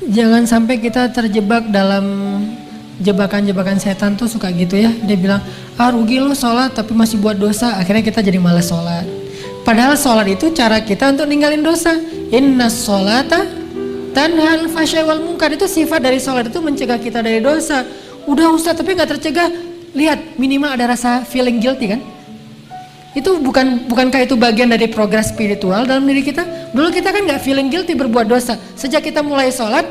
Jangan sampai kita terjebak dalam jebakan-jebakan setan tuh suka gitu ya. Dia bilang, rugi lo sholat tapi masih buat dosa. Akhirnya kita jadi malas sholat. Padahal sholat itu cara kita untuk ninggalin dosa. Inna sholata tanhal fahsya wal munkar. Itu sifat dari sholat itu mencegah kita dari dosa. Udah Ustaz tapi gak tercegah. Lihat minimal ada rasa feeling guilty kan. Itu bukankah itu bagian dari progres spiritual dalam diri kita? Dulu kita kan nggak feeling guilty berbuat dosa. Sejak kita mulai sholat,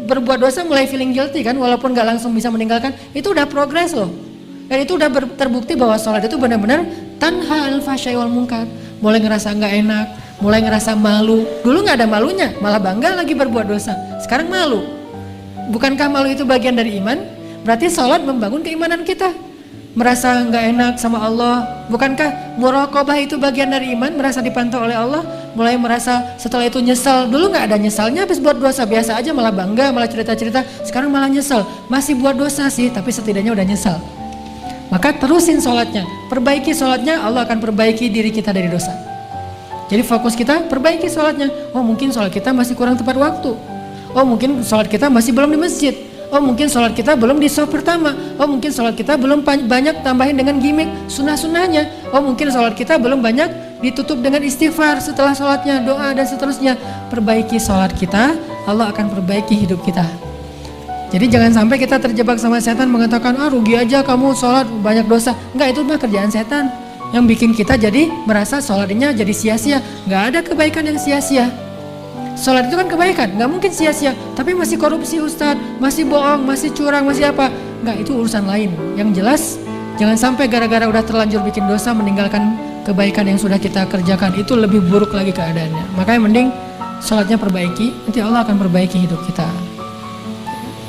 berbuat dosa mulai feeling guilty kan, walaupun nggak langsung bisa meninggalkan, itu udah progres loh. Dan itu udah terbukti bahwa sholat itu benar-benar tanha al fahsya wal munkar. Mulai ngerasa nggak enak, mulai ngerasa malu. Dulu nggak ada malunya, malah bangga lagi berbuat dosa. Sekarang malu. Bukankah malu itu bagian dari iman? Berarti sholat membangun keimanan kita. Merasa nggak enak sama Allah, bukankah muraqabah itu bagian dari iman, merasa dipantau oleh Allah, mulai merasa setelah itu nyesal. Dulu nggak ada nyesalnya, habis buat dosa biasa aja malah bangga, malah cerita-cerita, sekarang malah nyesal, masih buat dosa sih, tapi setidaknya udah nyesal. Maka terusin sholatnya, perbaiki sholatnya, Allah akan perbaiki diri kita dari dosa. Jadi fokus kita, perbaiki sholatnya. Oh mungkin sholat kita masih kurang tepat waktu, oh mungkin sholat kita masih belum di masjid, oh mungkin sholat kita belum di shaf pertama, oh mungkin sholat kita belum banyak tambahin dengan gimmick sunnah-sunnahnya, oh mungkin sholat kita belum banyak ditutup dengan istighfar setelah sholatnya, doa dan seterusnya. Perbaiki sholat kita, Allah akan perbaiki hidup kita. Jadi jangan sampai kita terjebak sama setan mengatakan, rugi aja kamu sholat banyak dosa. Enggak, itu mah kerjaan setan yang bikin kita jadi merasa sholatnya jadi sia-sia. Enggak ada kebaikan yang sia-sia. Sholat itu kan kebaikan, nggak mungkin sia-sia. Tapi masih korupsi Ustadz, masih bohong, masih curang, masih apa? Nggak, itu urusan lain. Yang jelas, jangan sampai gara-gara udah terlanjur bikin dosa meninggalkan kebaikan yang sudah kita kerjakan. Itu lebih buruk lagi keadaannya. Makanya mending sholatnya perbaiki, nanti Allah akan perbaiki hidup kita.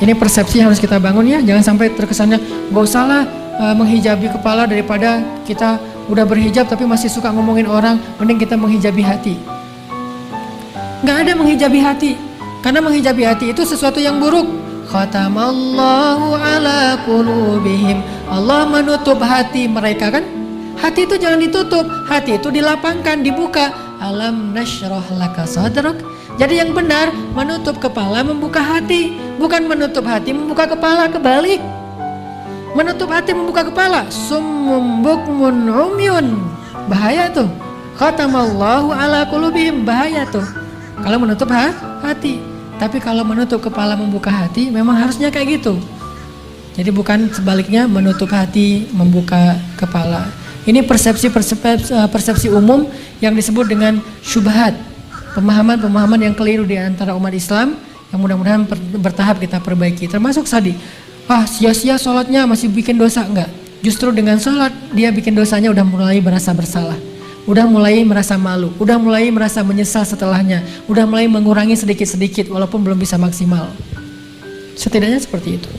Ini persepsi yang harus kita bangun ya. Jangan sampai terkesannya nggak usahlah menghijabi kepala daripada kita udah berhijab tapi masih suka ngomongin orang. Mending kita menghijabi hati. Nggak ada menghijabi hati, karena menghijabi hati itu sesuatu yang buruk. Khatamallahu ala qulubihim. Allah menutup hati mereka kan. Hati itu jangan ditutup, hati itu dilapangkan, dibuka. Alam nashrah laka sadrak. Jadi yang benar menutup kepala, membuka hati, bukan menutup hati, membuka kepala. Kebalik. Menutup hati, membuka kepala. Summum bukmun umyun. Bahaya tuh. Khatamallahu ala qulubihim, bahaya tuh. Kalau menutup hati, tapi kalau menutup kepala membuka hati, memang harusnya kayak gitu. Jadi bukan sebaliknya menutup hati membuka kepala. Ini persepsi umum yang disebut dengan syubhat, pemahaman-pemahaman yang keliru di antara umat Islam yang mudah-mudahan bertahap kita perbaiki. Termasuk tadi, sia-sia sholatnya masih bikin dosa, enggak. Justru dengan sholat dia bikin dosanya udah mulai merasa bersalah. Udah mulai merasa malu, udah mulai merasa menyesal setelahnya, udah mulai mengurangi sedikit-sedikit walaupun belum bisa maksimal. Setidaknya seperti itu.